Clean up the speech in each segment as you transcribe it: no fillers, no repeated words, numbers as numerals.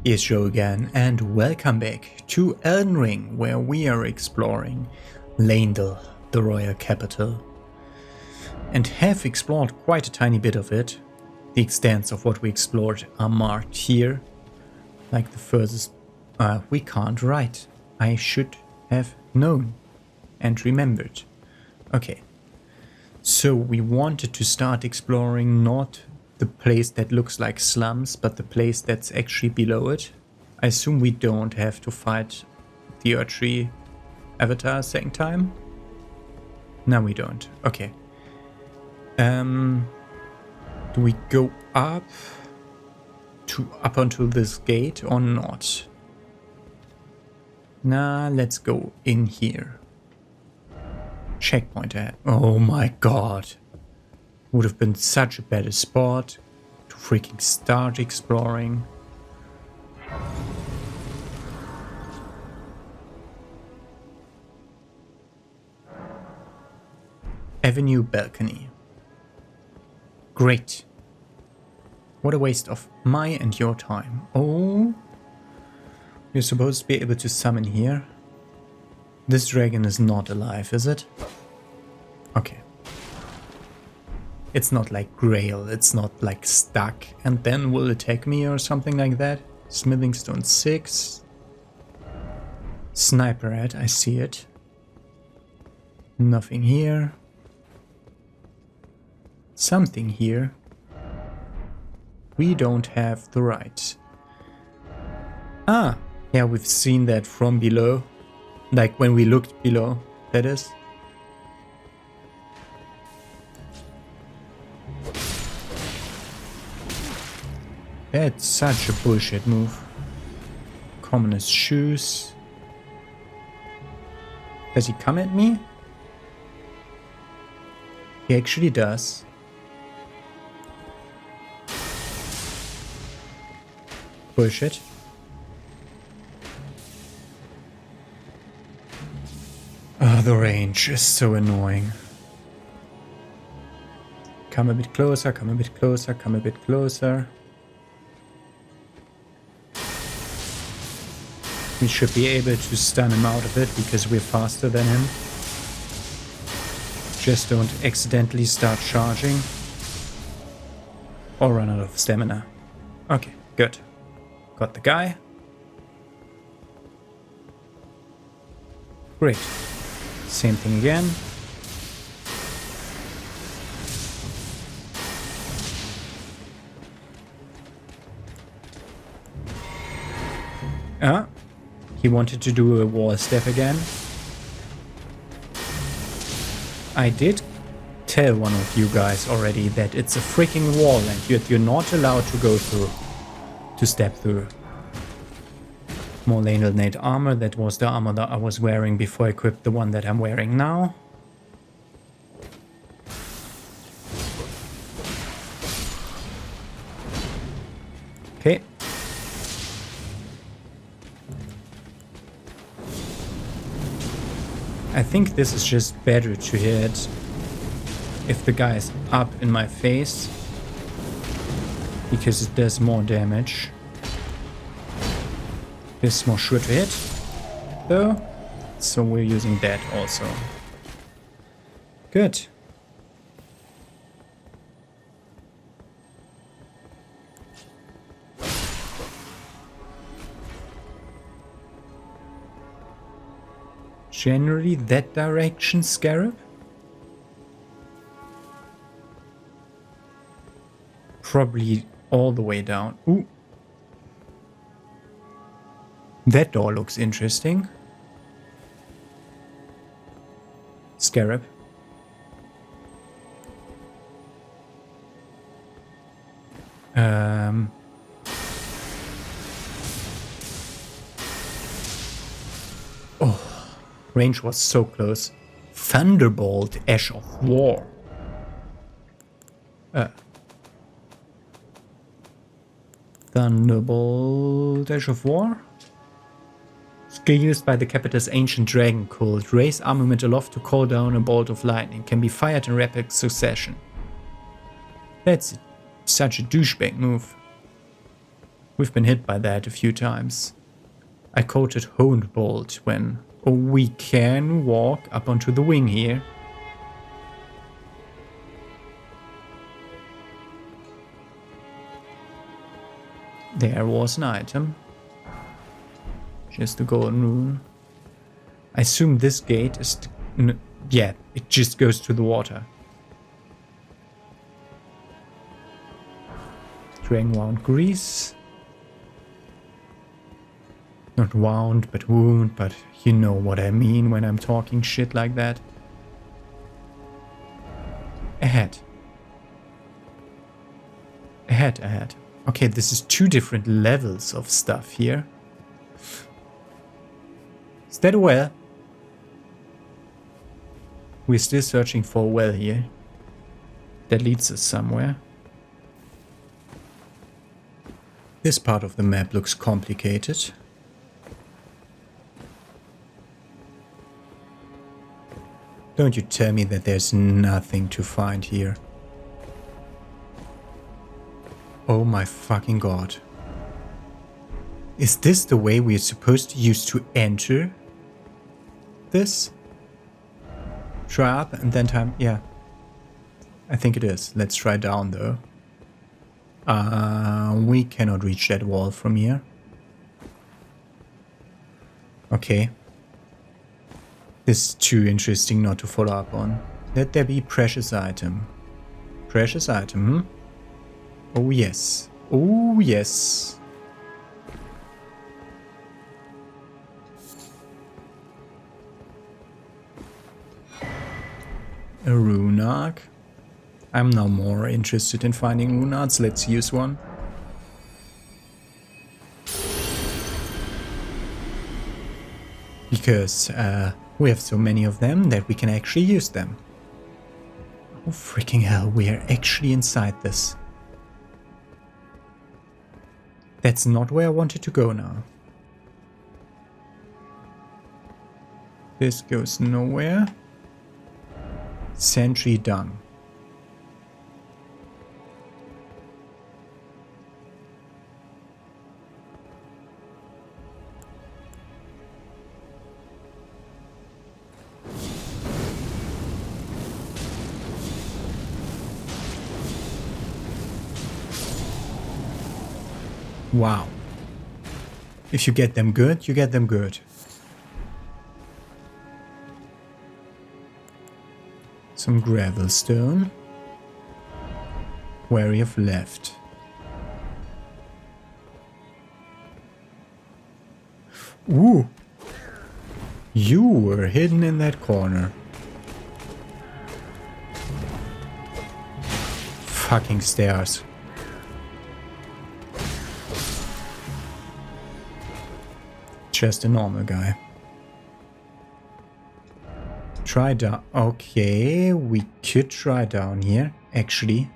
Here's Joe again, and welcome back to Elden Ring, where we are exploring Leyndell, the royal capital, and have explored quite a tiny bit of it. The extents of what we explored are marked here, like the furthest. We can't write. I should have known and remembered. Okay, so we wanted to start exploring not the place that looks like slums, but the place that's actually below it. I assume we don't have to fight the Erdtree avatar a second time? No, we don't. Okay. Do we go up onto this gate or not? Nah, let's go in here. Checkpoint ahead. Oh my god. Would have been such a better spot to freaking start exploring. Avenue balcony. Great. What a waste of my and your time. Oh, you're supposed to be able to summon here. This dragon is not alive, is it? Okay. It's not like Grail, it's not like stuck and then will attack me or something like that. Smithing Stone 6. Sniper Head, I see it. Nothing here. Something here. We don't have the right. Ah, yeah, we've seen that from below. Like when we looked below, that is. That's such a bullshit move. Commonest shoes. Does he come at me? He actually does. Bullshit. Oh, the range is so annoying. Come a bit closer, come a bit closer, come a bit closer. We should be able to stun him out of it because we're faster than him. Just don't accidentally start charging. Or run out of stamina. Okay, good. Got the guy. Great. Same thing again. He wanted to do a wall step again. I did tell one of you guys already that it's a freaking wall and you're not allowed to go through, to step through. More Leyndell Nate armor. That was the armor that I was wearing before I equipped the one that I'm wearing now. Okay. I think this is just better to hit if the guy is up in my face, because it does more damage. This is more sure to hit, though, so we're using that also. Good. Generally that direction, Scarab? Probably all the way down. Ooh. That door looks interesting. Scarab. Oh. Range was so close. Thunderbolt, Ash of War. Thunderbolt, Ash of War? Skill used by the capital's ancient dragon cult. Raise armament aloft to call down a bolt of lightning. Can be fired in rapid succession. That's such a douchebag move. We've been hit by that a few times. I quoted Honed Bolt when, oh, we can walk up onto the wing here. There was an item. Just a golden rune. I assume this gate is... yeah, it just goes to the water. Drain wound grease. Not wound, but wound, but you know what I mean when I'm talking shit like that. Ahead. Ahead, ahead. Okay, this is 2 different levels of stuff here. Is that a well? We're still searching for a well here. That leads us somewhere. This part of the map looks complicated. Don't you tell me that there's nothing to find here. Oh my fucking god. Is this the way we're supposed to use to enter this? Try up and then time... yeah. I think it is. Let's try down though. We cannot reach that wall from here. Okay. This is too interesting not to follow up on. Let there be precious item. Precious item, hmm? Oh yes. Oh yes. A rune arc. I'm now more interested in finding rune arcs. Let's use one. Because we have so many of them that we can actually use them. Oh freaking hell, we are actually inside this. That's not where I wanted to go now. This goes nowhere. Sentry done. Wow. If you get them good, you get them good. Some gravel stone. Wary of left. Ooh. You were hidden in that corner. Fucking stairs. Just a normal guy. Try down. Okay, we could try down here, actually.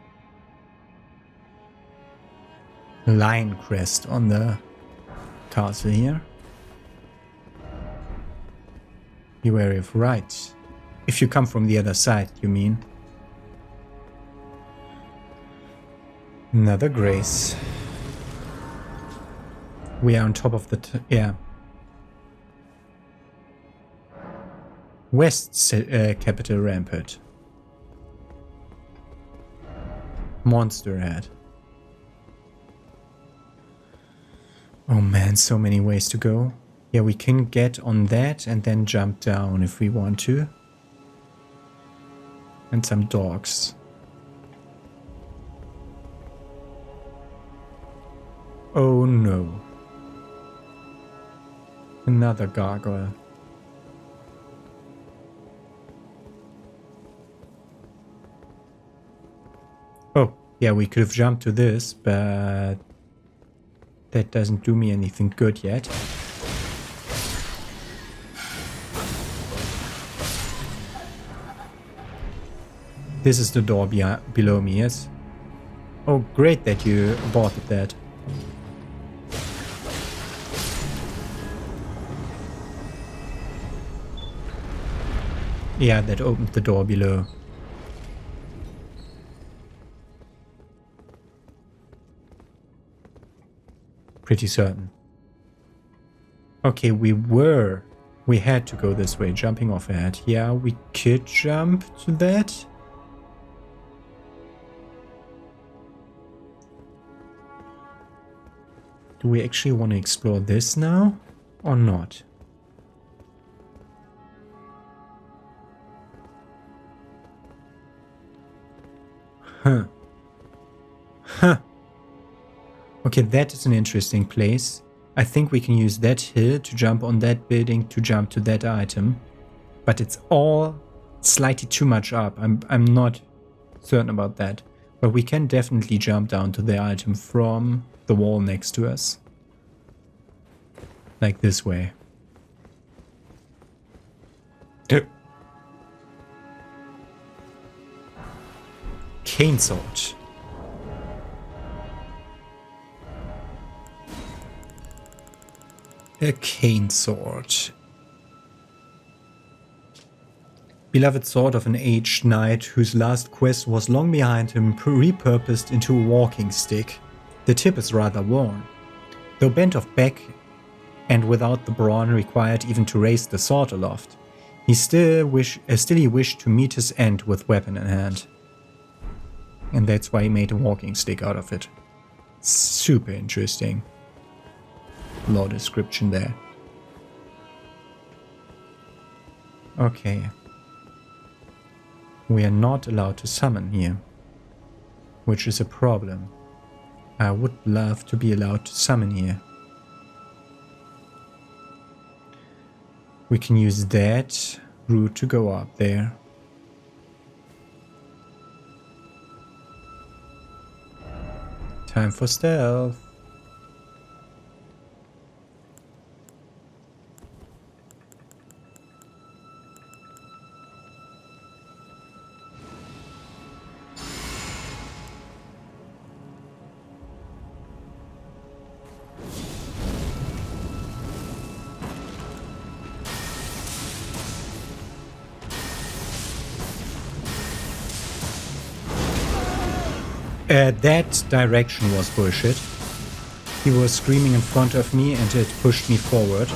Lion crest on the castle here. Be wary of right. If you come from the other side, you mean. Another grace. We are on top of the... yeah. West capital rampart. Monster head. Oh man, so many ways to go. Yeah, we can get on that and then jump down if we want to. And some dogs. Oh no. Another gargoyle. Oh, yeah, we could have jumped to this, but that doesn't do me anything good yet. This is the door below me, yes? Oh, great that you aborted that. Yeah, that opened the door below. Pretty certain. Okay, we had to go this way, jumping off ahead. Yeah, we could jump to that. Do we actually want to explore this now or not? Huh. Huh. Okay, that is an interesting place. I think we can use that hill to jump on that building to jump to that item. But it's all slightly too much up. I'm not certain about that. But we can definitely jump down to the item from the wall next to us. Like this way. Cane sword. A cane sword. Beloved sword of an aged knight whose last quest was long behind him, repurposed into a walking stick. The tip is rather worn. Though bent of back and without the brawn required even to raise the sword aloft, he still he wished to meet his end with weapon in hand. And that's why he made a walking stick out of it. Super interesting. Lore description there. Okay. We are not allowed to summon here, which is a problem. I would love to be allowed to summon here. We can use that route to go up there. Time for stealth. That direction was bullshit. He was screaming in front of me and it pushed me forward.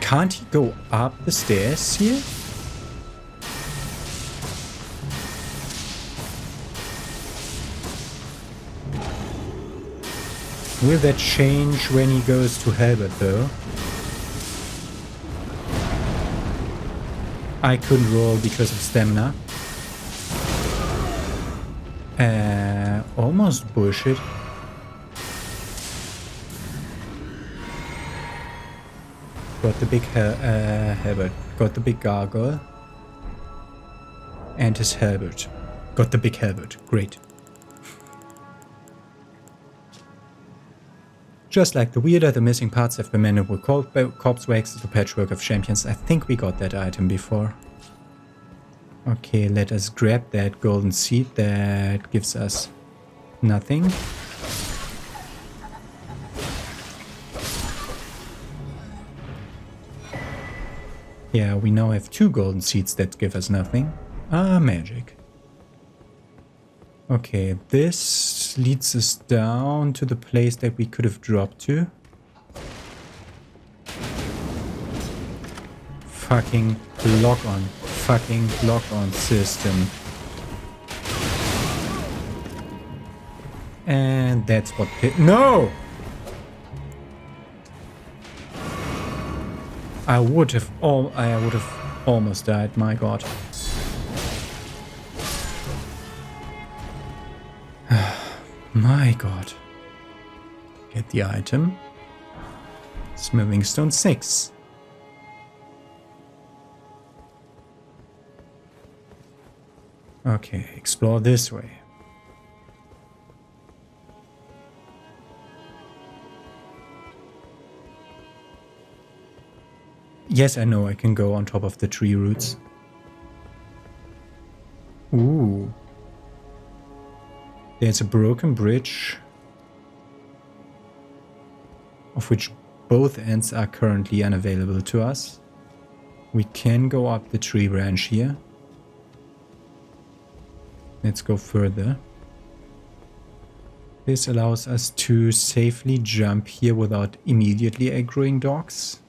Can't he go up the stairs here? Will that change when he goes to Halbert though? I couldn't roll because of stamina. Almost bullshit. Got the big halberd. Got the big gargoyle. And his halberd. Got the big halberd. Great. Just like the weirder, the missing parts have been mended with corpse wax to patchwork of champions. I think we got that item before. Okay, let us grab that golden seed that gives us nothing. Yeah, we now have 2 golden seeds that give us nothing. Ah, magic. Okay, this leads us down to the place that we could have dropped to. Fucking lock on. Fucking lock on system. And that's what no! I would have almost died, my god. My god. Get the item. Smithing stone 6. Okay, explore this way. Yes, I know I can go on top of the tree roots. Ooh. There's a broken bridge, of which both ends are currently unavailable to us. We can go up the tree branch here. Let's go further. This allows us to safely jump here without immediately aggroing dogs.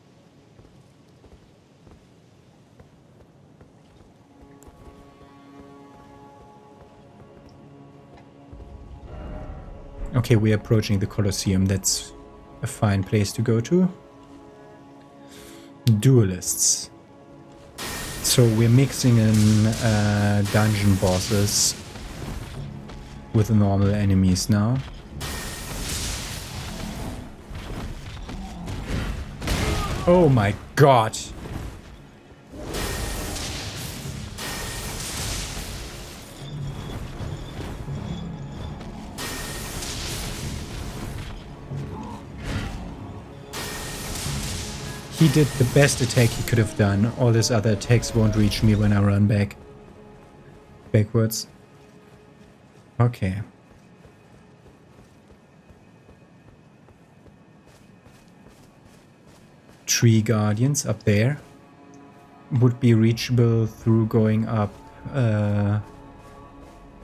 Okay, we're approaching the Colosseum. That's a fine place to go to. Duelists. So we're mixing in dungeon bosses with normal enemies now. Oh my god! He did the best attack he could have done. All his other attacks won't reach me when I run backwards. Okay. Tree guardians up there would be reachable through going up the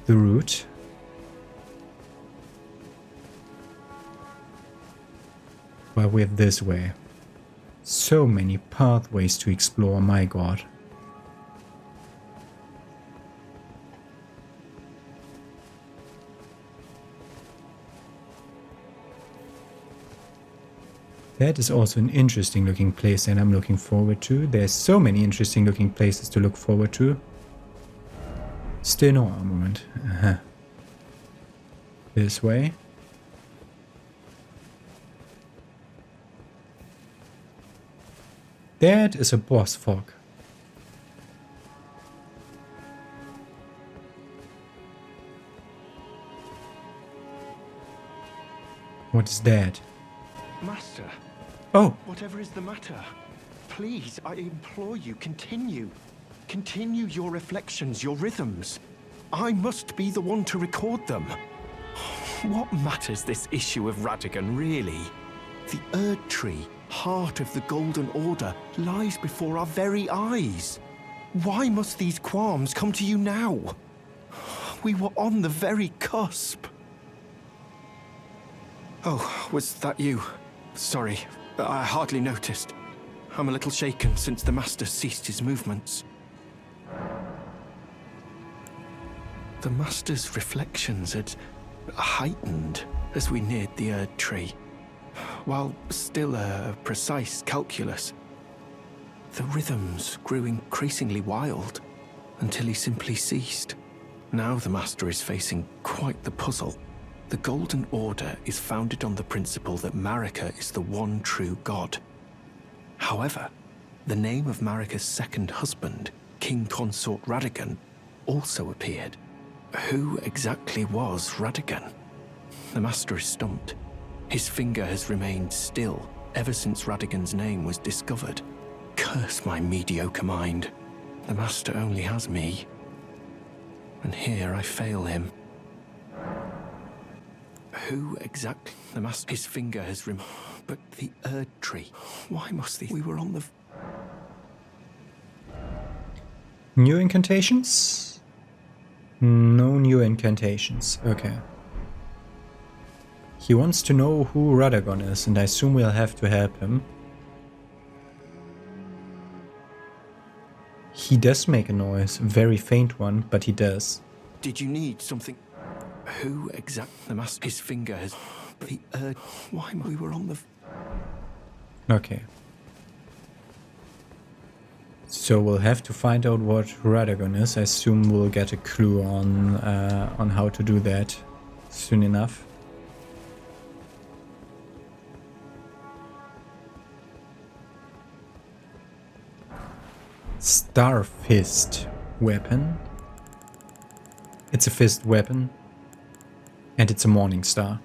route. Well, we're this way. So many pathways to explore, my god. That is also an interesting looking place that I'm looking forward to. There's so many interesting looking places to look forward to. Still no armament. This way. That is a boss fog. What is that? Master. Oh! Whatever is the matter? Please, I implore you, continue. Continue your reflections, your rhythms. I must be the one to record them. What matters this issue of Radagon, really? The Erd Tree, heart of the Golden Order, lies before our very eyes. Why must these qualms come to you now? We were on the very cusp. Oh, was that you? Sorry, I hardly noticed. I'm a little shaken since the Master ceased his movements. The Master's reflections had heightened as we neared the Erd Tree. While still a precise calculus, the rhythms grew increasingly wild until he simply ceased. Now the Master is facing quite the puzzle. The Golden Order is founded on the principle that Marika is the one true god. However, the name of Marika's second husband, King Consort Radagon, also appeared. Who exactly was Radagon? The Master is stumped. His finger has remained still ever since Radagon's name was discovered. Curse my mediocre mind. The Master only has me. And here I fail him. Who exactly? The Master. His finger has remained. But the Erd Tree. Why must these? We were on the. New incantations? No new incantations. Okay. He wants to know who Radagon is, and I assume we'll have to help him. He does make a noise, a very faint one, but he does. Did you need something? Who exactly? The Master. His finger has. The Erd. Why we were on the. Okay. So we'll have to find out what Radagon is. I assume we'll get a clue on how to do that soon enough. Star Fist weapon. It's a fist weapon. And it's a morning star.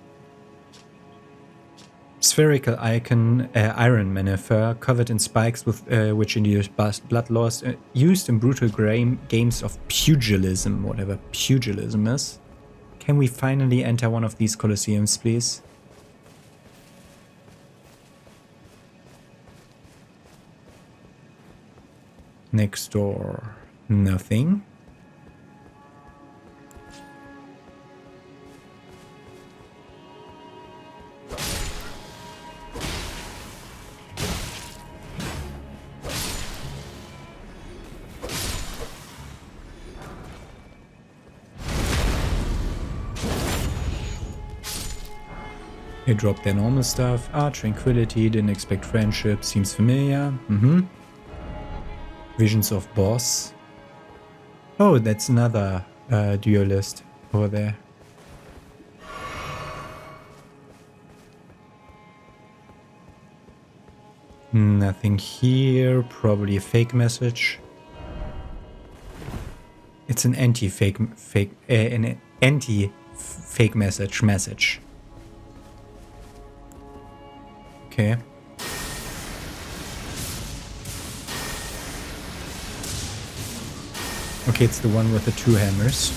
Spherical icon, iron manifer covered in spikes with which induce blood loss, used in brutal games of pugilism, whatever pugilism is. Can we finally enter one of these colosseums, please? Next door, nothing. They dropped their normal stuff. Ah, tranquility, didn't expect friendship, seems familiar. Visions of boss. Oh, that's another duelist over there. Nothing here, probably a fake message. It's an anti-fake message. Okay. Okay, it's the one with the two hammers.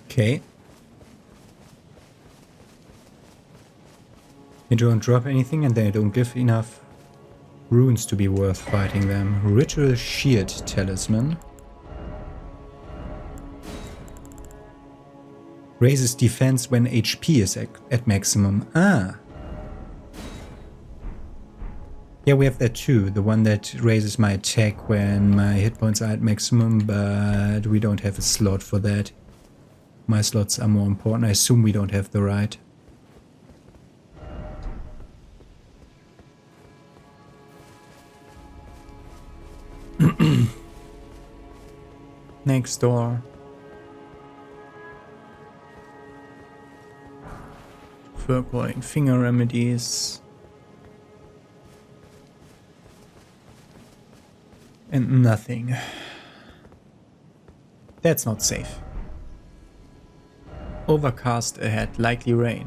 Okay. They don't drop anything and they don't give enough runes to be worth fighting them. Ritual Shield Talisman. Raises defense when HP is at maximum. Ah. Yeah, we have that too. The one that raises my attack when my hit points are at maximum, but we don't have a slot for that. My slots are more important. I assume we don't have the right. Next door. Fur-calling finger remedies. And nothing. That's not safe. Overcast ahead, likely rain.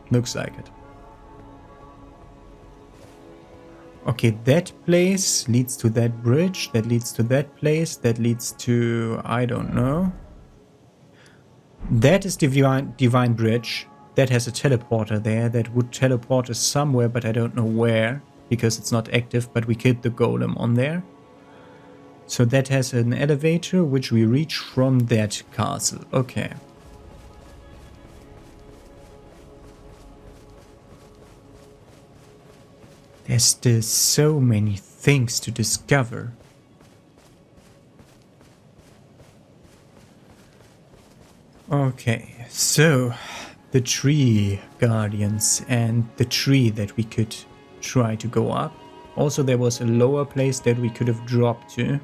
Looks like it. Okay, that place leads to that bridge, that leads to that place, that leads to... I don't know. That is Divine Bridge. That has a teleporter there that would teleport us somewhere, but I don't know where, because it's not active, but we killed the golem on there. So that has an elevator, which we reach from that castle. Okay. There's still so many things to discover. Okay, so the tree guardians and the tree that we could try to go up. Also, there was a lower place that we could have dropped to.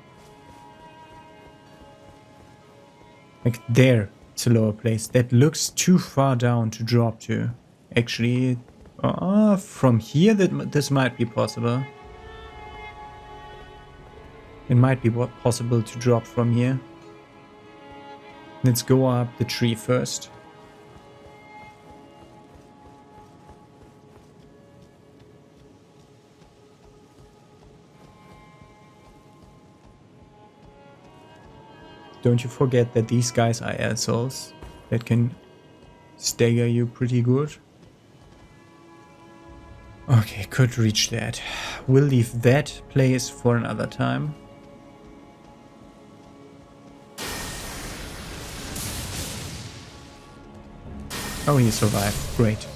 Like there, it's a lower place. That looks too far down to drop to. Actually, from here, this might be possible. It might be possible to drop from here. Let's go up the tree first. Don't you forget that these guys are assholes that can stagger you pretty good. Okay, could reach that. We'll leave that place for another time. Oh, he survived. Great.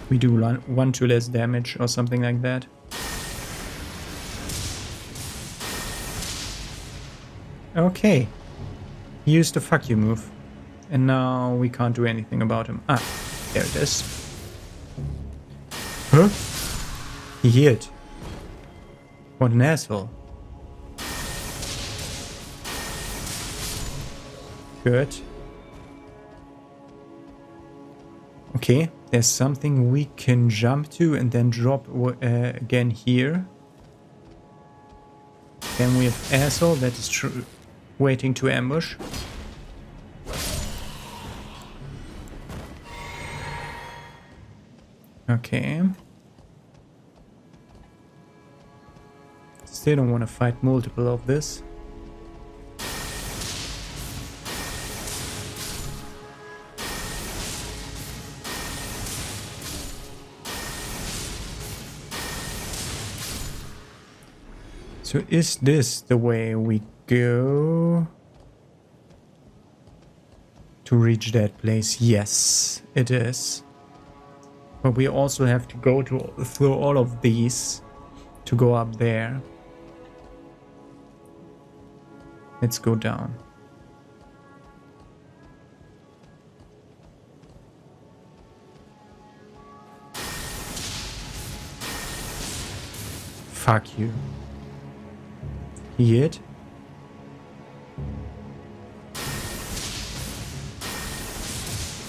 We do 1-2 less damage or something like that. Okay. He used a fuck you move. And now we can't do anything about him. Ah, there it is. Huh? He healed. What an asshole. Good. Okay, there's something we can jump to and then drop again here. Then we have asshole that is waiting to ambush. Okay. Still don't want to fight multiple of this. So is this the way we go to reach that place? Yes, it is. But we also have to go through all of these to go up there. Let's go down. Fuck you. Hit.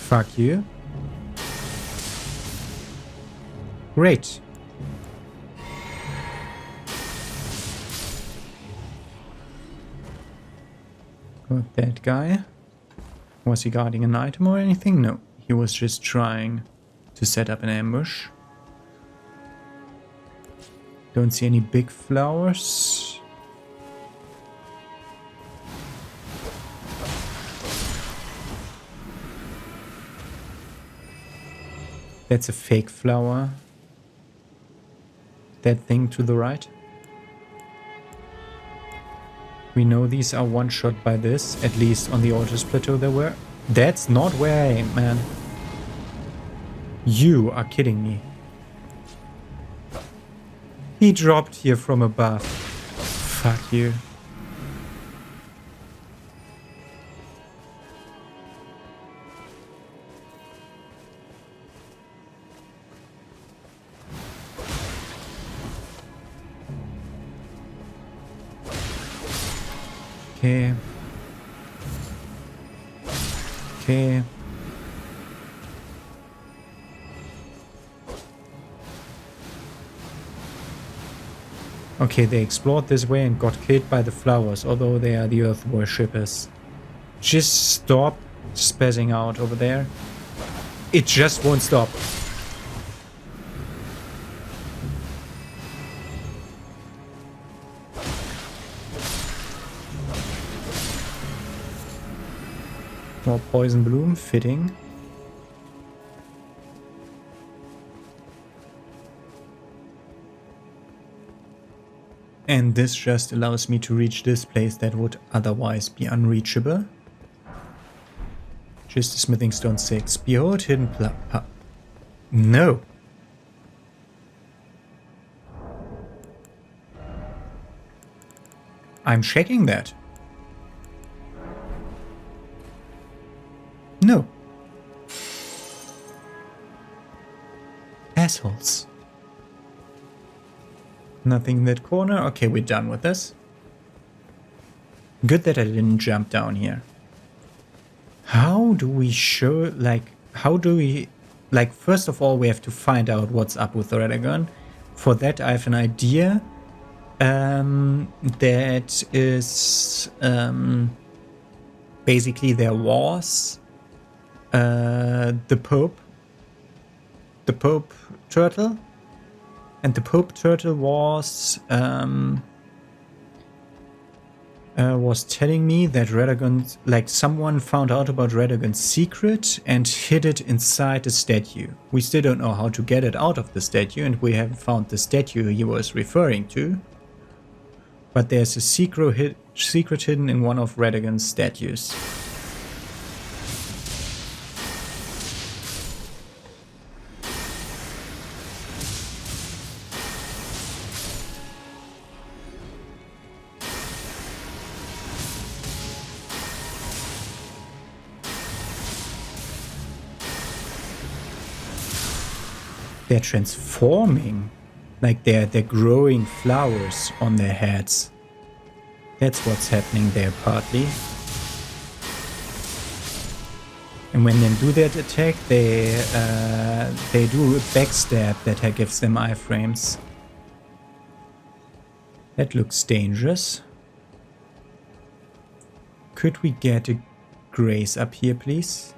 Fuck you. Great. Got that guy. Was he guarding an item or anything? No. He was just trying to set up an ambush. Don't see any big flowers. That's a fake flower. That thing to the right. We know these are one-shot by this, at least on the Altar's Plateau there were. That's not where I aim, man. You are kidding me. He dropped here from above. Fuck you. Okay. Okay. Okay, they explored this way and got killed by the flowers, although they are the earth worshippers. Just stop spazzing out over there. It just won't stop. More poison bloom, fitting. And this just allows me to reach this place that would otherwise be unreachable. Just a smithing stone 6. Behold hidden no. I'm checking that. No. Assholes. Nothing in that corner. Okay, we're done with this. Good that I didn't jump down here. How do we show, first of all, we have to find out what's up with the Radagon. For that, I have an idea. That is, basically there was, the Pope turtle. And the Pope turtle was telling me that Radagon, someone found out about Radagon's secret and hid it inside a statue. We still don't know how to get it out of the statue, and we haven't found the statue he was referring to. But there's a secret hidden in one of Radagon's statues. They're transforming, they're growing flowers on their heads. That's what's happening there partly. And when they do that attack, they do a backstab that gives them iframes. That looks dangerous. Could we get a grace up here, please?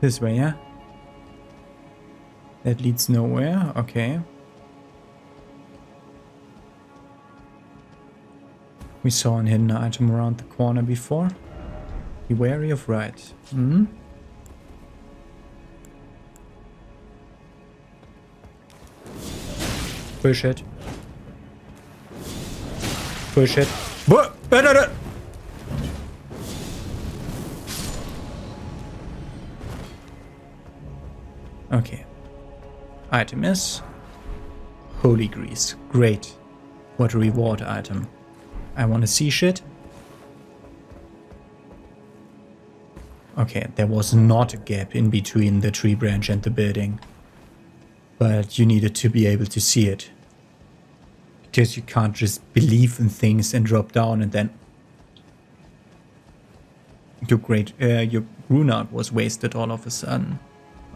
This way, yeah? That leads nowhere, okay. We saw an hidden item around the corner before. Be wary of right. Hmm? Bullshit. push it. Okay. Item is holy grease. Great. What a reward item. I want to see shit. Okay, there was not a gap in between the tree branch and the building. But you needed to be able to see it. Because you can't just believe in things and drop down and then... Your rune art was wasted all of a sudden.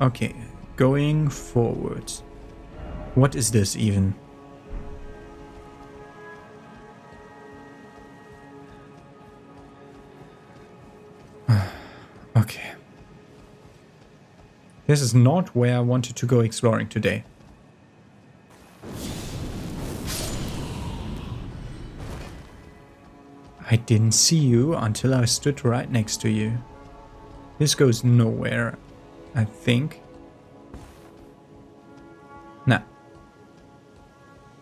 Okay, going forward. What is this even? Okay. This is not where I wanted to go exploring today. I didn't see you until I stood right next to you. This goes nowhere, I think. Nah.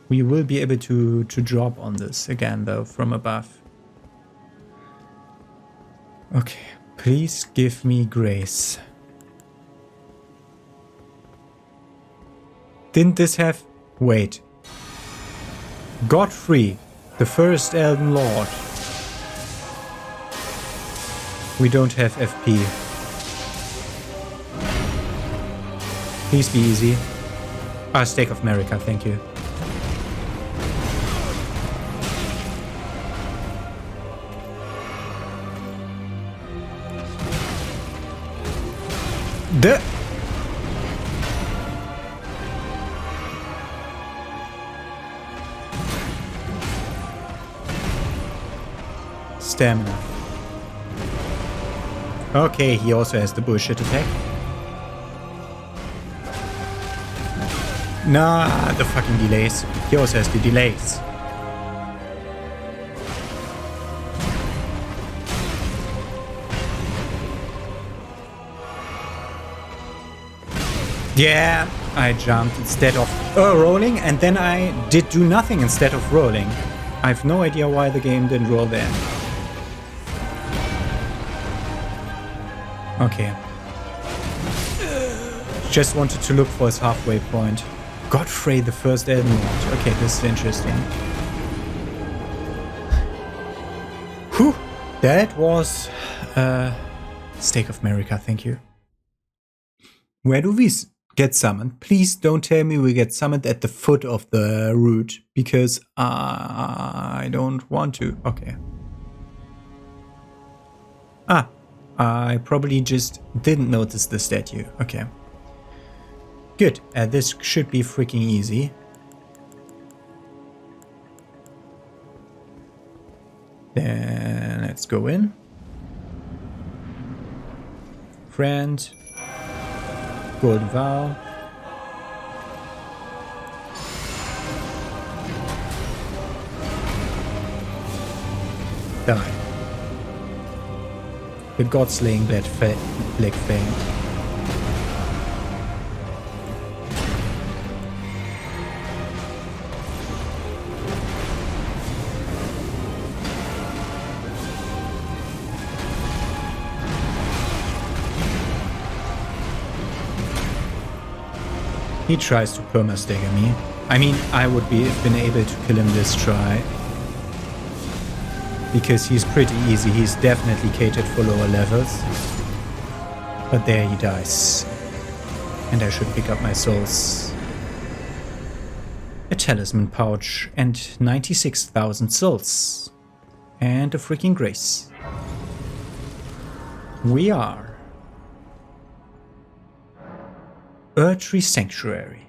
We will be able to drop on this again, though, from above. Okay, please give me grace. Didn't this have... Wait. Godfrey, the first Elden Lord. We don't have FP. Please be easy. Ah, Stake of America, thank you. Stamina. Okay, he also has the bullshit attack. Nah, the fucking delays. He also has the delays. Yeah, I jumped instead of rolling, and then I did do nothing instead of rolling. I have no idea why the game didn't roll there. Okay. Just wanted to look for his halfway point. Godfrey, the first Elden Lord. Okay, this is interesting. Whew. That was... Stake of America, thank you. Where do we get summoned? Please don't tell me we get summoned at the foot of the route, because I don't want to. Okay. Ah, I probably just didn't notice the statue. Okay. Good. This should be freaking easy. Then let's go in. Friend. Golden Vow. Die. The God-slaying Black Fang. He tries to perma-stagger me. I mean, I would have been able to kill him this try. Because he's pretty easy. He's definitely catered for lower levels. But there he dies. And I should pick up my souls. A talisman pouch and 96,000 souls. And a freaking grace. We are Erdtree Sanctuary.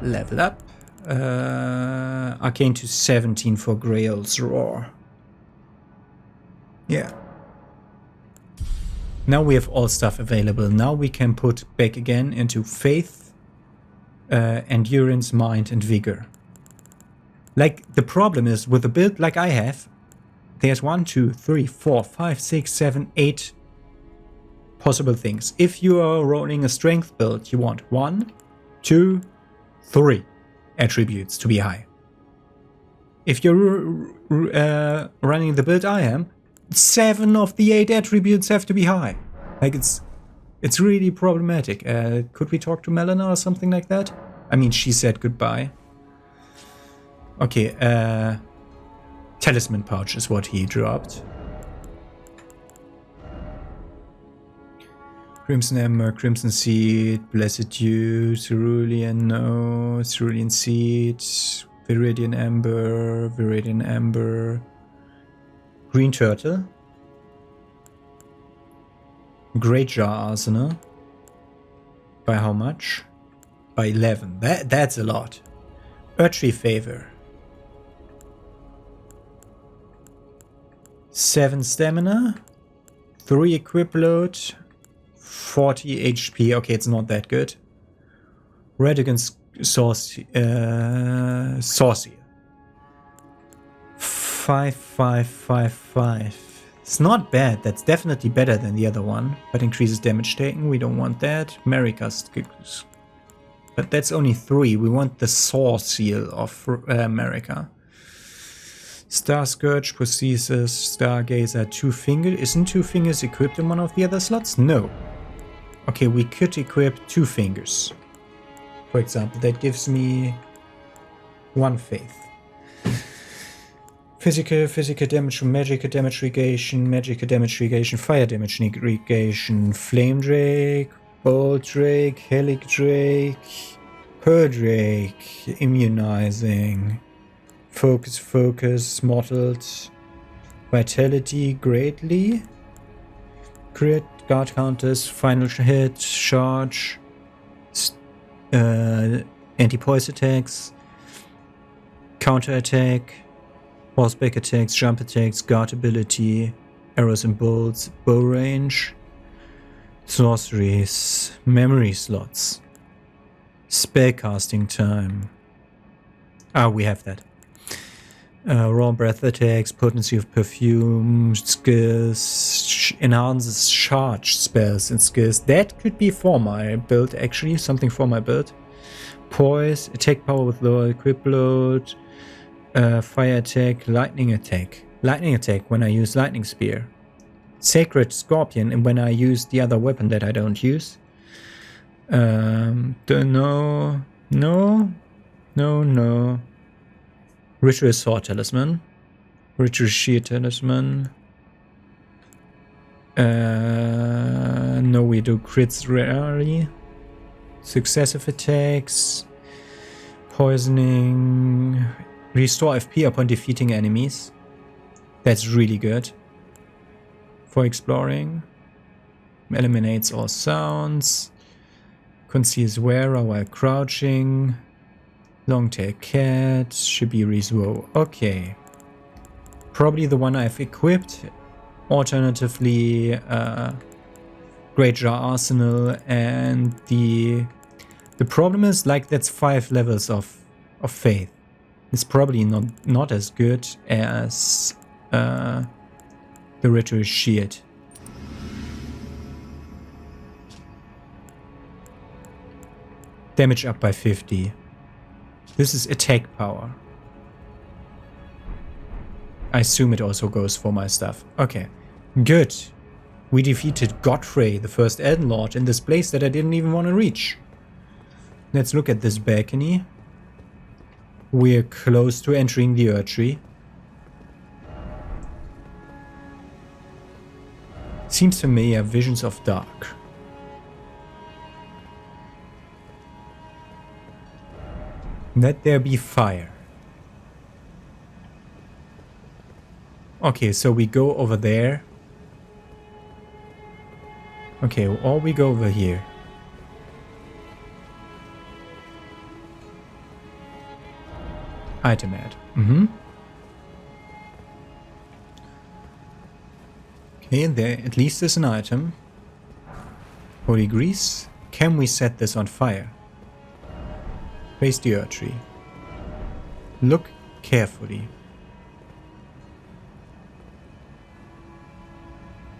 Level up. Arcane to 17 for Grail's Roar. Yeah. Now we have all stuff available. Now we can put back again into Faith, Endurance, Mind, and Vigor. Like, the problem is, with a build like I have, there's 1, 2, 3, 4, 5, 6, 7, 8 possible things. If you are rolling a strength build, you want 1, 2, 3 attributes to be high. if you're running the build I am, 7 of the 8 attributes have to be high. Like, it's really problematic. Could we talk to Melina or something like that? I mean, she said goodbye. Okay, talisman pouch is what he dropped. Crimson Ember, Crimson Seed, Blessed Dew, Cerulean, no, Cerulean Seed, Viridian Ember, Green Turtle, Great Jar Arsenal. By how much? By 11. That's a lot. Earthly Favor. 7 stamina, 3 equip load, 40 HP. Okay, it's not that good. Radagon's Saucy. 5555. It's not bad. That's definitely better than the other one, but increases damage taken. We don't want that. Marika, but that's only 3. We want the Saw Seal of Marika. Star Scourge possesses Stargazer 2 fingers. Isn't 2 fingers equipped in one of the other slots? No. Okay, we could equip 2 fingers. For example, that gives me 1 faith. Physical damage from magical damage negation, fire damage negation, flame drake, bolt drake, helic drake, pearl drake, immunizing. Focus, mottled, vitality greatly, crit, guard counters, final hit, charge, anti-poise attacks, counter attack, horseback attacks, jump attacks, guard ability, arrows and bolts, bow range, sorceries, memory slots, spellcasting time. Ah, we have that. Raw breath attacks, potency of perfume, skills, enhances charge spells and skills. That could be for my build, actually, something for my build. Poise, attack power with lower equip load, fire attack, lightning attack. Lightning attack when I use lightning spear. Sacred scorpion and when I use the other weapon that I don't use. No. Ritual Sword Talisman. Ritual Shear Talisman. No, we do crits rarely. Successive attacks. Poisoning. Restore FP upon defeating enemies. That's really good. For exploring. Eliminates all sounds. Conceals wearer while crouching. Longtail cat, Shibiri's woe. Okay. Probably the one I've equipped. Alternatively, Great Jar Arsenal, and the problem is, like, that's 5 levels of faith. It's probably not as good as the Ritual Shield. Damage up by 50. This is attack power. I assume it also goes for my stuff. Okay, good. We defeated Godfrey, the first Elden Lord, in this place that I didn't even want to reach. Let's look at this balcony. We're close to entering the Erdtree. Seems familiar, visions of dark. Let there be fire. Okay, so we go over there. Okay, or we go over here. Item ad. Okay, there at least is an item. Holy grease. Can we set this on fire? Face the Erdtree. Look carefully.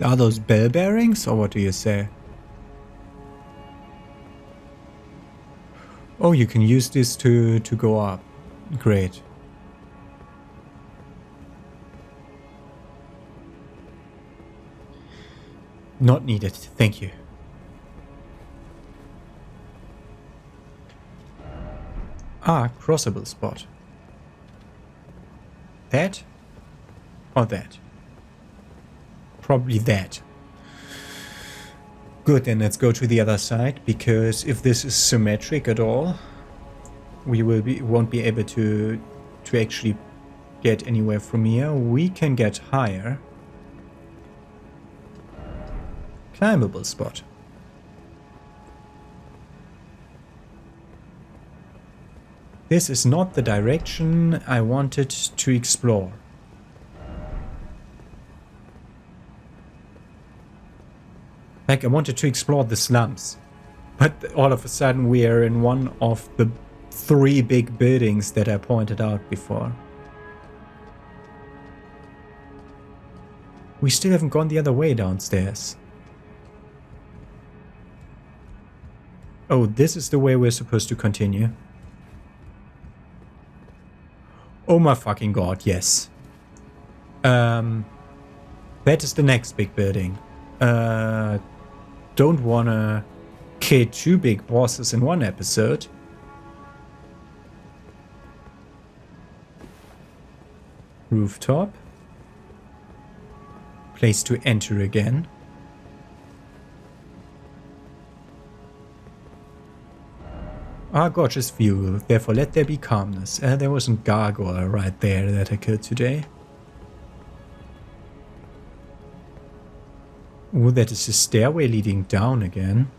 Are those bell bearings, or what do you say? Oh, you can use this to go up. Great. Not needed, thank you. Ah, crossable spot. That? Or that? Probably that. Good, then let's go to the other side, because if this is symmetric at all, we won't be able to actually get anywhere from here. We can get higher. Climbable spot. This is not the direction I wanted to explore. Like, I wanted to explore the slums. But all of a sudden we are in one of the 3 big buildings that I pointed out before. We still haven't gone the other way downstairs. Oh, this is the way we're supposed to continue. Oh my fucking god, yes. That is the next big building. Don't wanna kill 2 big bosses in one episode. Rooftop. Place to enter again. Ah, gorgeous view. Therefore, let there be calmness. There was a gargoyle right there that I killed today. Oh, that is a stairway leading down again.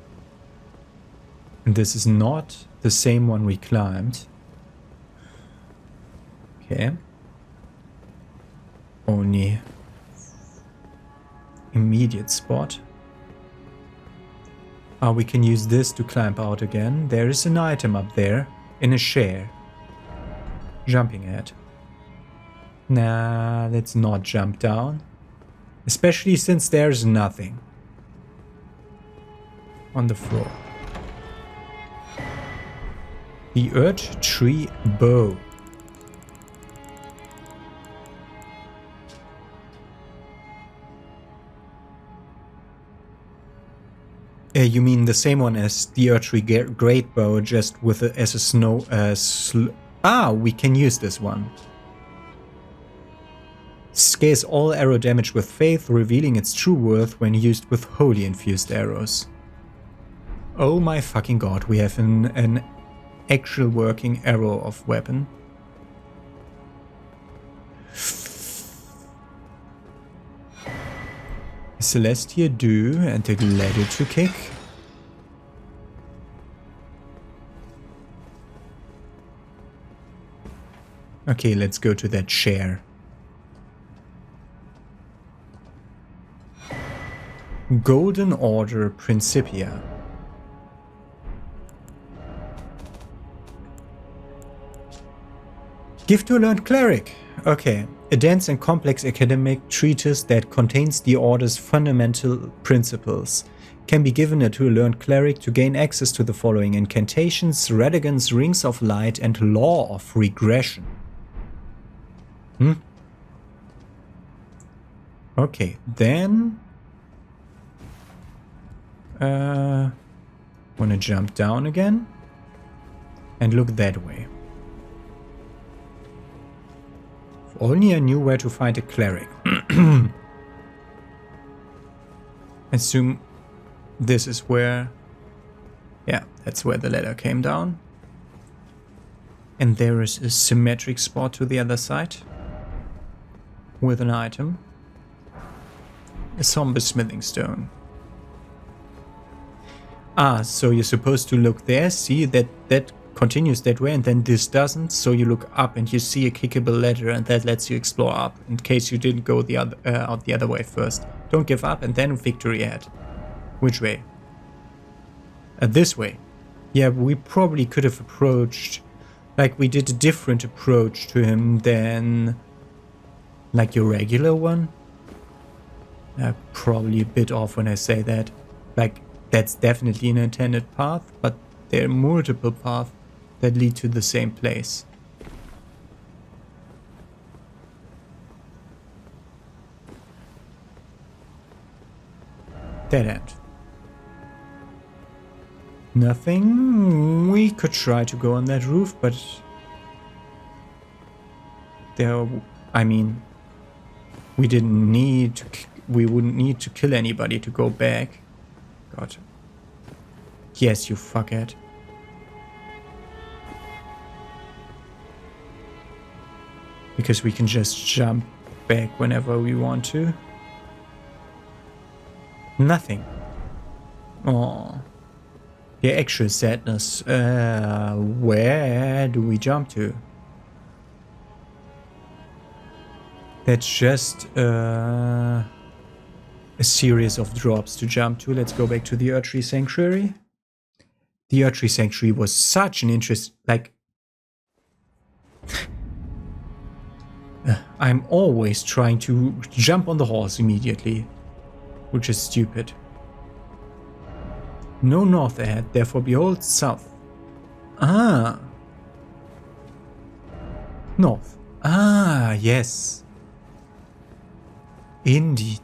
And this is not the same one we climbed. Okay. Only immediate spot. Ah, we can use this to climb out again. There is an item up there in a share. Jumping at. Nah, let's not jump down. Especially since there's nothing on the floor. The Earth Tree Bow. You mean the same one as the Earth Tree Great Bow, just with as a snow... we can use this one. Scales all arrow damage with faith, revealing its true worth when used with holy infused arrows. Oh my fucking god, we have an actual working arrow of weapon. Celestia do and a gladiator kick. Okay, let's go to that chair. Golden Order Principia. Give to a learned cleric. Okay. A dense and complex academic treatise that contains the Order's fundamental principles. Can be given to a learned cleric to gain access to the following incantations: Radagon's Rings of Light and Law of Regression. Okay, then... wanna jump down again? And look that way. If only I knew where to find a cleric. Assume this is where... Yeah, that's where the ladder came down. And there is a symmetric spot to the other side. With an item. A somber smithing stone. Ah, so you're supposed to look there, see that continues that way, and then this doesn't, so you look up and you see a kickable ladder, and that lets you explore up, in case you didn't go the other out the other way first. Don't give up, and then victory ahead. Which way? This way. Yeah, we probably could have approached, like we did a different approach to him than like your regular one. Probably a bit off when I say that. Like, that's definitely an intended path, but there are multiple paths that lead to the same place. Dead end. Nothing. We could try to go on that roof, but there, I mean, we didn't need to, we wouldn't need to kill anybody to go back. God. Yes, you fuckhead. Because we can just jump back whenever we want to. Nothing. Oh. Yeah, actual sadness. Where do we jump to? That's just a series of drops to jump to. Let's go back to the Erdtree Sanctuary. The Erdtree Sanctuary was such an interest. Like, I'm always trying to jump on the horse immediately, which is stupid. No north ahead, therefore behold south. Ah. North. Ah, yes. Indeed.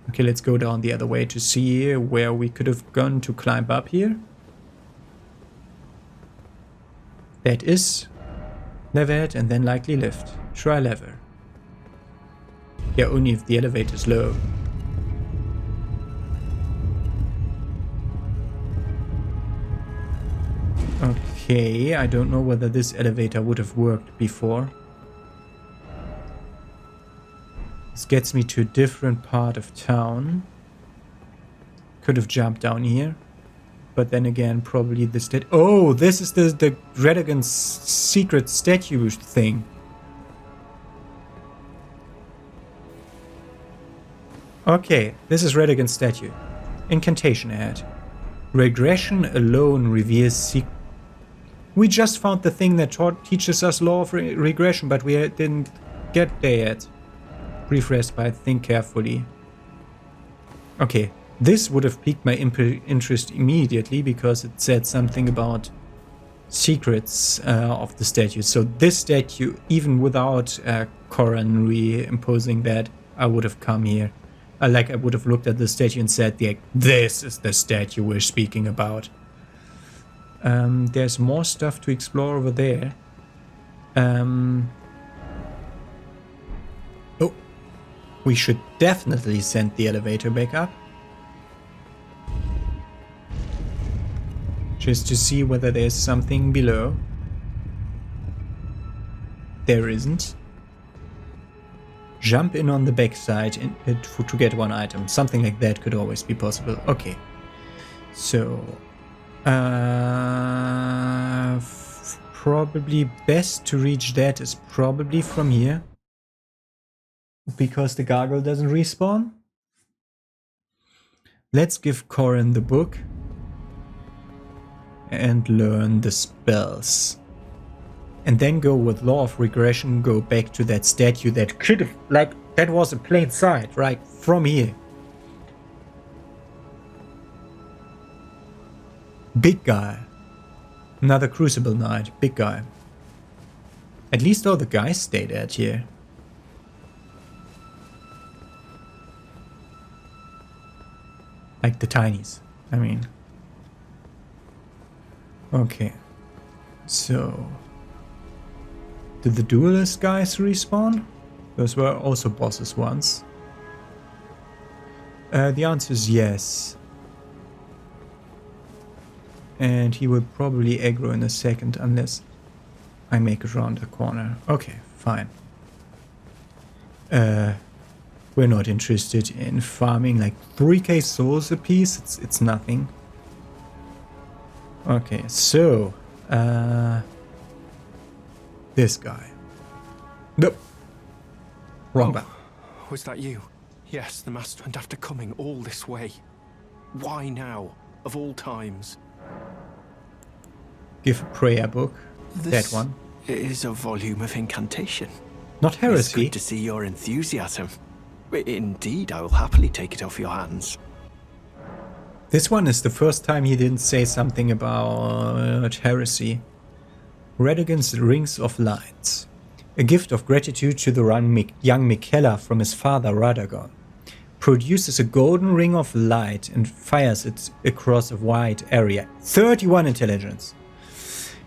Okay, let's go down the other way to see where we could have gone to climb up here. That is lever head and then likely lift. Try lever. Yeah, only if the elevator is low. Okay, I don't know whether this elevator would have worked before. This gets me to a different part of town. Could have jumped down here. But then again, probably this did. Oh, this is the Radagon's secret statue thing. Okay, this is Radagon's statue. Incantation ahead. Regression alone reveals secret. We just found the thing that teaches us law of regression, but we didn't get there yet. Brief respite, think carefully. Okay, this would have piqued my interest immediately because it said something about secrets of the statue. So this statue, even without Corran reimposing that, I would have come here. I would have looked at the statue and said, yeah, this is the statue we're speaking about. There's more stuff to explore over there. Oh, we should definitely send the elevator back up. Just to see whether there's something below. There isn't. Jump in on the backside to get one item. Something like that could always be possible. Okay. So... probably best to reach that is probably from here. Because the gargoyle doesn't respawn. Let's give Corran the book. And learn the spells. And then go with Law of Regression, go back to that statue that could have, like, that was in plain sight, right? From here. Big guy. Another Crucible Knight. Big guy. At least all the guys stay dead here. Like the tinies, I mean. Okay. So... did the duelist guys respawn? Those were also bosses once. The answer is yes. And he will probably aggro in a second unless I make it around the corner. Okay, fine. We're not interested in farming like 3k souls a piece. It's nothing. Okay, so this guy. Nope. Wrong button. Was that you? Yes, the master. And after coming all this way, why now, of all times? Give a prayer book. This that one. Is a volume of incantation. Not heresy. It's good to see your enthusiasm. Indeed, I will happily take it off your hands. This one is the first time he didn't say something about heresy. Radagon's Rings of Light. A gift of gratitude to the young Miquella from his father Radagon. produces a golden ring of light and fires it across a wide area. 31 intelligence.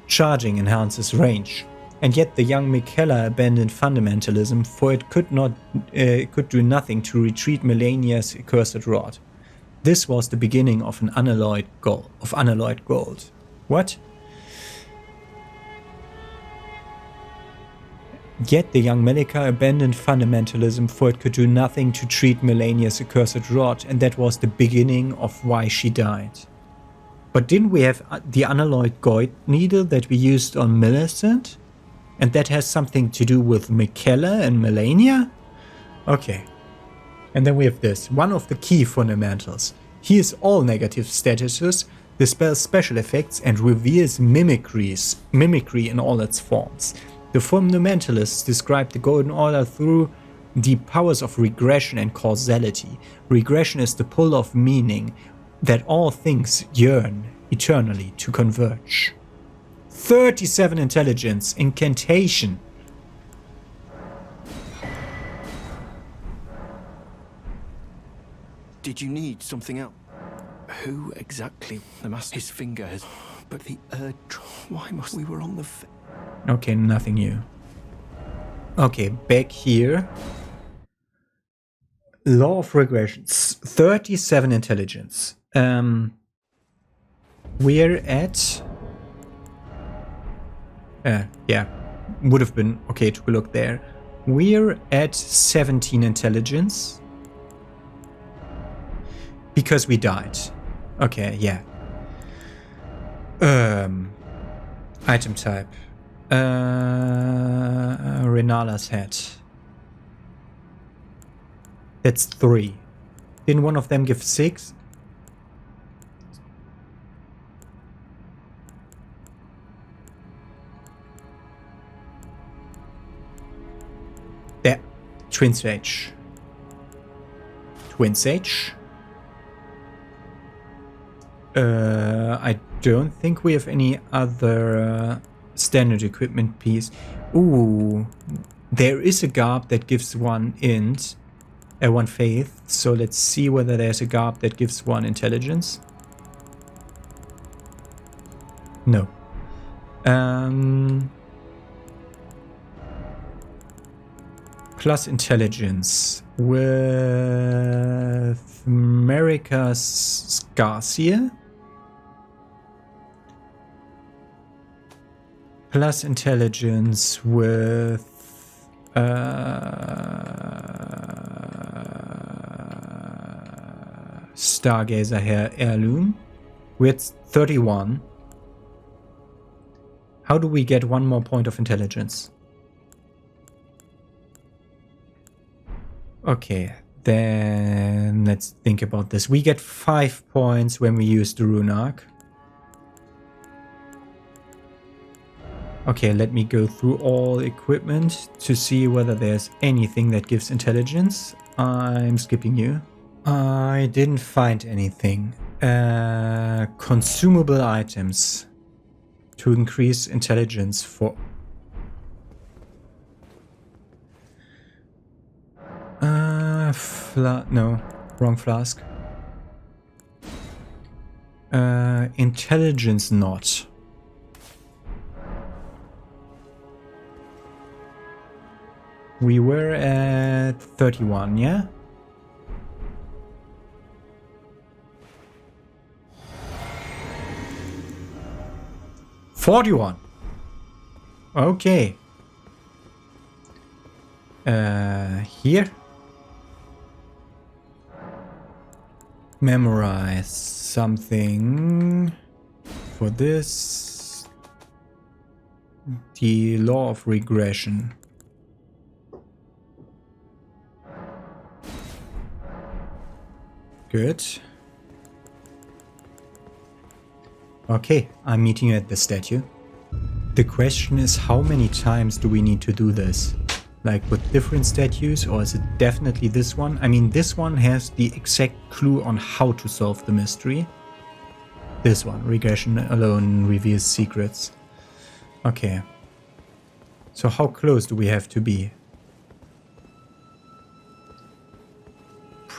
Charging enhances range. And yet the young Michaela abandoned fundamentalism, for it could do nothing to retreat Melania's accursed rod. This was the beginning of an unalloyed gold. What? Yet the young Melika abandoned fundamentalism, for it could do nothing to treat Melania's accursed rod, and that was the beginning of why she died. But didn't we have the unalloyed gold needle that we used on Millicent? And that has something to do with Michaela and Melania? Okay. And then we have this, one of the key fundamentals. Heals all negative statuses, dispels special effects, and reveals mimicry in all its forms. The fundamentalists describe the Golden Order through the powers of regression and causality. Regression is the pull of meaning that all things yearn eternally to converge. 37 intelligence, incantation. Did you need something else? Who exactly? The master. His finger has. But the why must we were on the. Okay, nothing new. Okay, back here. Law of regression. 37 intelligence. We're at. Yeah, would have been okay to look there. We're at 17 intelligence. Because we died. Okay, yeah. Item type. Renala's head. That's 3. Didn't one of them give 6? There. Twin Sage. Twin Sage. I don't think we have any other standard equipment piece. Ooh, there is a garb that gives 1 int, 1 faith. So let's see whether there's a garb that gives 1 intelligence. No. Plus intelligence with America's Garcia. Plus intelligence with Stargazer Heirloom. We're at 31. How do we get 1 more point of intelligence? Okay, then let's think about this. We get 5 points when we use the rune arc. Okay, let me go through all equipment to see whether there's anything that gives intelligence. I'm skipping you. I didn't find anything. Consumable items to increase intelligence for... no, wrong flask. Intelligence not. We were at 31, yeah? $41. Okay. Here. Memorize something for this. The law of regression. Good. Okay, I'm meeting you at the statue. The question is, how many times do we need to do this? Like with different statues, or is it definitely this one? I mean, this one has the exact clue on how to solve the mystery. This one, regression alone reveals secrets. Okay. So how close do we have to be?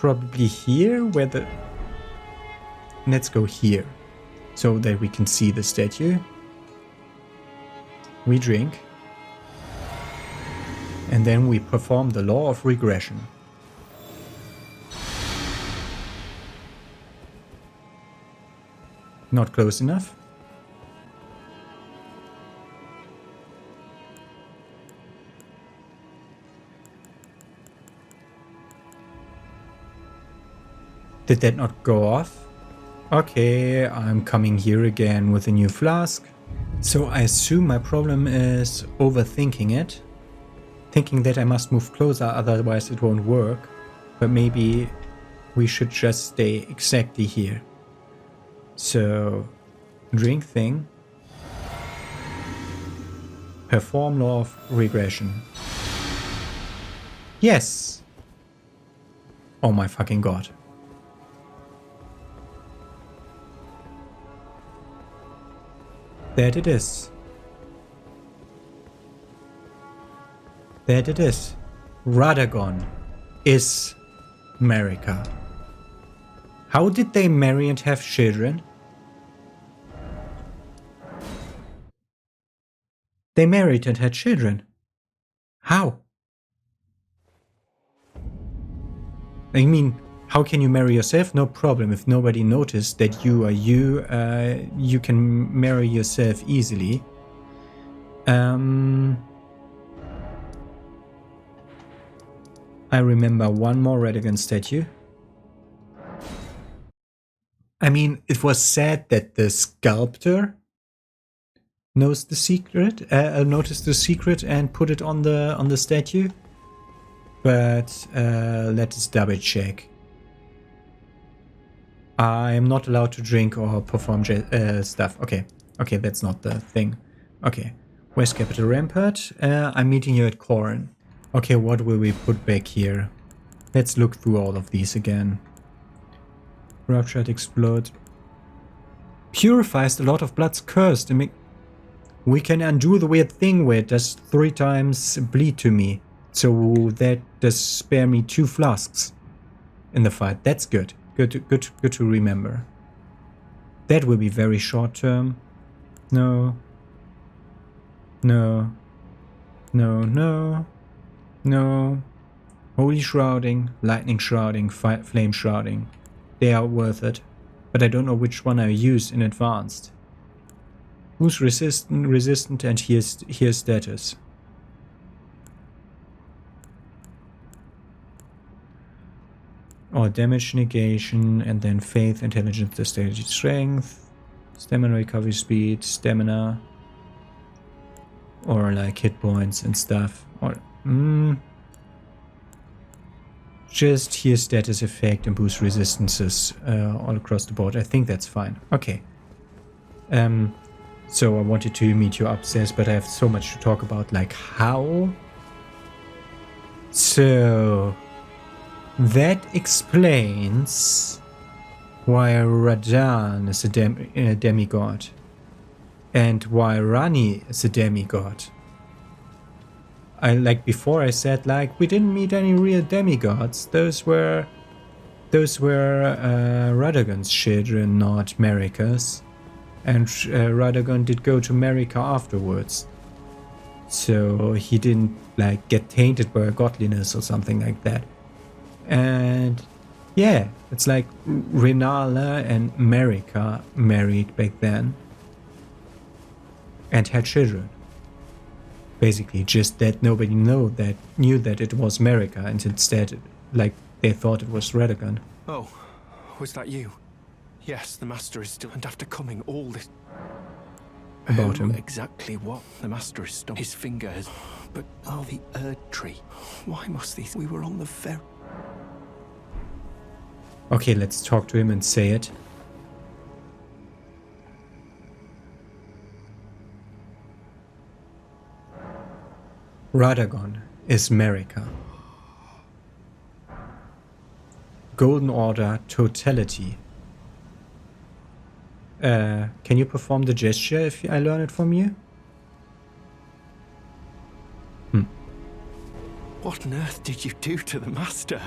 probably here where the... Let's go here so that we can see the statue. We drink. And then we perform the law of regression. Not close enough. Did that not go off? Okay, I'm coming here again with a new flask. So I assume my problem is overthinking it. Thinking that I must move closer, otherwise it won't work. But maybe we should just stay exactly here. So, drink thing. Perform law of regression. Yes! Oh my fucking god. That it is. That it is. Radagon is Marika. How did they marry and have children? They married and had children. How? I mean, how can you marry yourself? No problem. If nobody noticed that you are you, you can marry yourself easily. I remember one more Radagon statue. I mean, it was said that the sculptor knows the secret, noticed the secret and put it on the statue. But let us double check. I am not allowed to drink or perform stuff. Okay, okay, that's not the thing. Okay, West Capital Rampart. I'm meeting you at Corn. Okay, what will we put back here? Let's look through all of these again. Ruptured explode. Purifies a lot of blood's cursed. We can undo the weird thing where it does 3 times bleed to me. So that does spare me 2 flasks in the fight. That's good. Good to remember. That will be very short term. No. No. No, no. No. Holy Shrouding, Lightning Shrouding, Flame Shrouding. They are worth it. But I don't know which one I use in advanced. Who's resistant, and here's status. Or damage negation, and then faith, intelligence, dexterity, strength, stamina recovery speed, stamina, or like hit points and stuff. Or just here status effect and boost resistances all across the board. I think that's fine. Okay. So I wanted to meet you upstairs, but I have so much to talk about, like how. So that explains why Radagon is a demigod and why Rani is a demigod. Like before I said, like, we didn't meet any real demigods. Those were Radagon's children, not Marika's. And Radagon did go to Marika afterwards. So he didn't like get tainted by godliness or something like that. And yeah, it's like Renala and Marika married back then and had children. Basically, just that nobody knew that it was Marika, and instead, like, they thought it was Radagon. Oh, was that you? Yes, the Master is still, and after coming all this About him. Exactly what the Master is stuck. His finger has, but oh, the Erd tree. Why must these? We were on the very. Okay, let's talk to him and say it. Radagon is Marika. Golden Order totality. Can you perform the gesture if I learn it from you? What on earth did you do to the Master?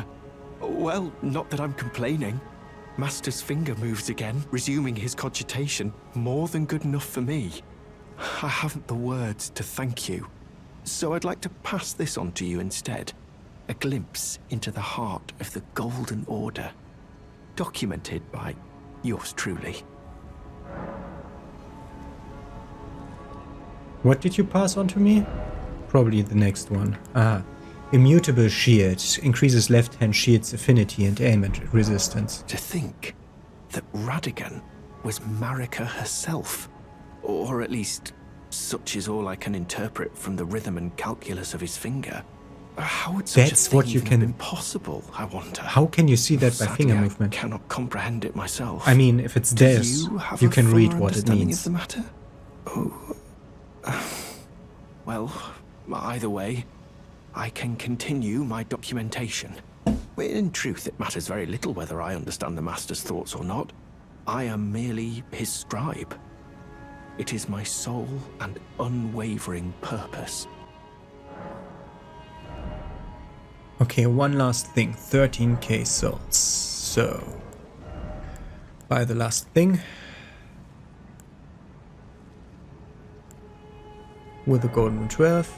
Well, not that I'm complaining. Master's finger moves again, resuming his cogitation. More than good enough for me. I haven't the words to thank you. So I'd like to pass this on to you instead. A glimpse into the heart of the Golden Order. Documented by yours truly. What did you pass on to me? Probably the next one. Ah. Immutable Shield. Increases left-hand shield's affinity and ailment resistance. To think that Radagon was Marika herself. Or at least, such is all I can interpret from the rhythm and calculus of his finger. How would such That's a thing what you even can... have been possible, I wonder? How can you see that by Sadly, finger movement? I cannot comprehend it myself. I mean, if it's theirs, you can read what it means. Of the matter? Oh. Well, either way, I can continue my documentation. In truth, it matters very little whether I understand the Master's thoughts or not. I am merely his scribe. It is my sole and unwavering purpose. Okay, one last thing. 13k souls. So, buy the last thing. With a golden 12.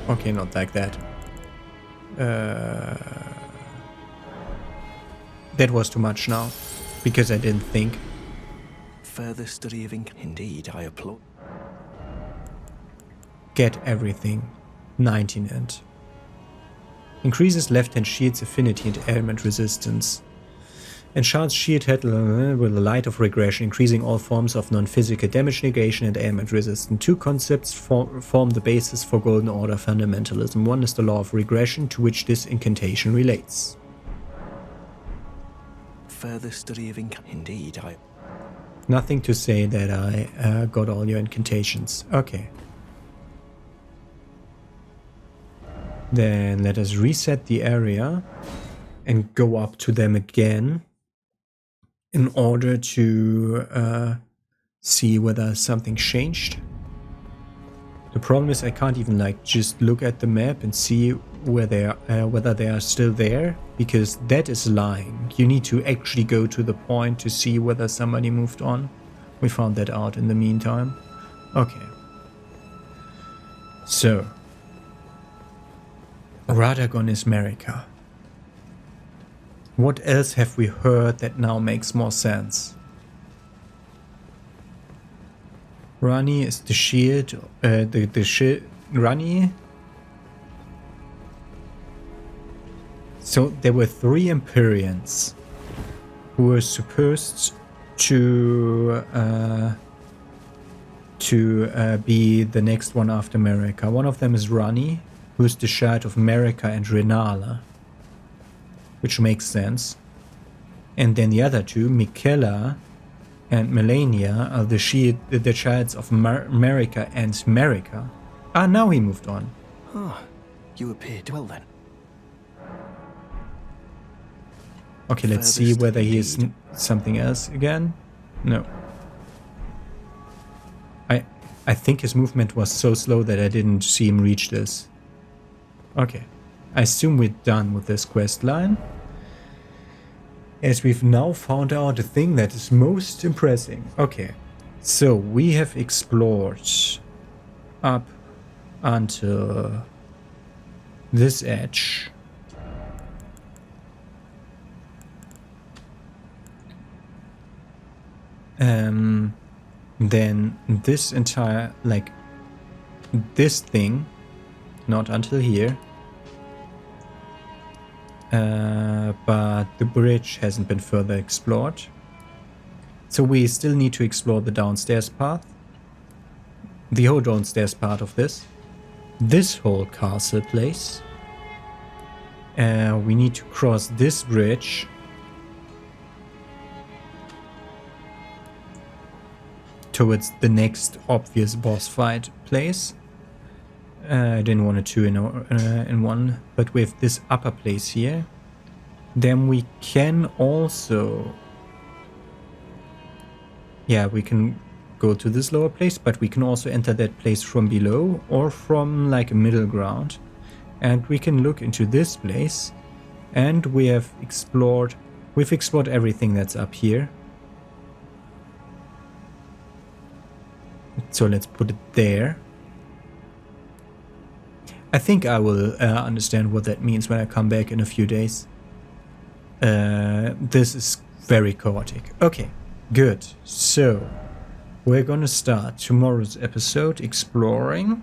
Okay, not like that. That was too much now, because I didn't think. Further study of indeed, I applaud. Get everything. 19 and. Increases left-hand shield's affinity and ailment resistance. Enchants shield head with a light of regression, increasing all forms of non-physical damage negation and ailment resistance. Two concepts form the basis for Golden Order fundamentalism. One is the law of regression, to which this incantation relates. Further study of indeed, I... Nothing to say that I got all your incantations. Okay. Then let us reset the area and go up to them again in order to see whether something changed. The problem is I can't even like just look at the map and see where they are, whether they are still there, because that is lying. You need to actually go to the point to see whether somebody moved on. We found that out in the meantime. Okay. So, Radagon is Marika. What else have we heard that now makes more sense? Rani is the shield, Rani. So there were 3 Empyreans who were supposed to be the next one after Marika. One of them is Rani, who's the child of Marika and Renala, which makes sense. And then the other 2, Michaela and Melania, are the childs of Marika and Marika. Ah, now he moved on. Ah, you appeared well then. Okay, let's see whether he is something else again. No. I think his movement was so slow that I didn't see him reach this. Okay. I assume we're done with this quest line, as we've now found out the thing that is most impressing. Okay. So we have explored up until this edge. Then this entire, like, this thing, not until here, but the bridge hasn't been further explored. So we still need to explore the downstairs path, the whole downstairs part of this whole castle place. We need to cross this bridge towards the next obvious boss fight place. I didn't want to in one, but with this upper place here, then we can also, yeah, we can go to this lower place, but we can also enter that place from below or from like a middle ground. And we can look into this place. And we've explored everything that's up here. So let's put it there. I think I will understand what that means when I come back in a few days. This is very chaotic. Okay, good. So, we're gonna start tomorrow's episode exploring.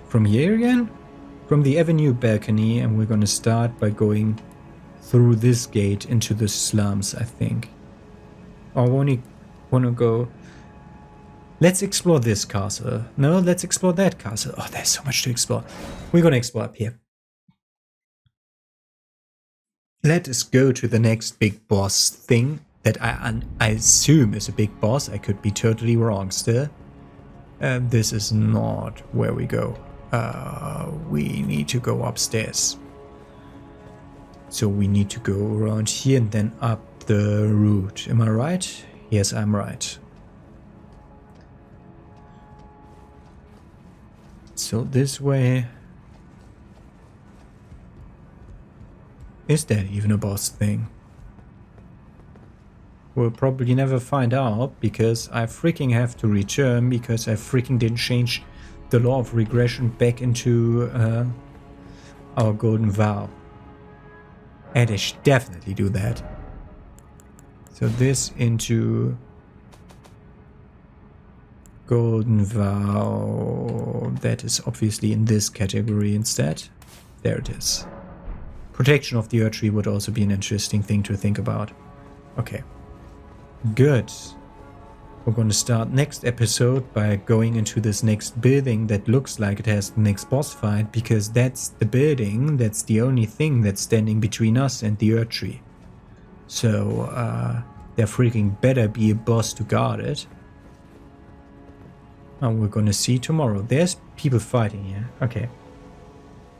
From here again? From the avenue balcony, and we're gonna start by going through this gate into the slums, I think. I wanna go... Let's explore this castle. No, let's explore that castle. Oh, there's so much to explore. We're gonna explore up here. Let us go to the next big boss thing that I assume is a big boss. I could be totally wrong still. This is not where we go. We need to go upstairs. So we need to go around here and then up the route. Am I right? Yes, I'm right. So this way... Is that even a boss thing? We'll probably never find out, because I freaking have to return, because I freaking didn't change the law of regression back into our golden vow. And I should definitely do that. So this into golden vow. That is obviously in this category instead. There it is. Protection of the Earth Tree would also be an interesting thing to think about. Okay. Good. We're going to start next episode by going into this next building that looks like it has the next boss fight, because that's the building, that's the only thing that's standing between us and the Earth Tree. So, there freaking better be a boss to guard it. And we're going to see tomorrow. There's people fighting here. Okay.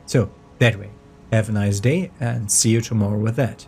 So, that way. Have a nice day and see you tomorrow with that.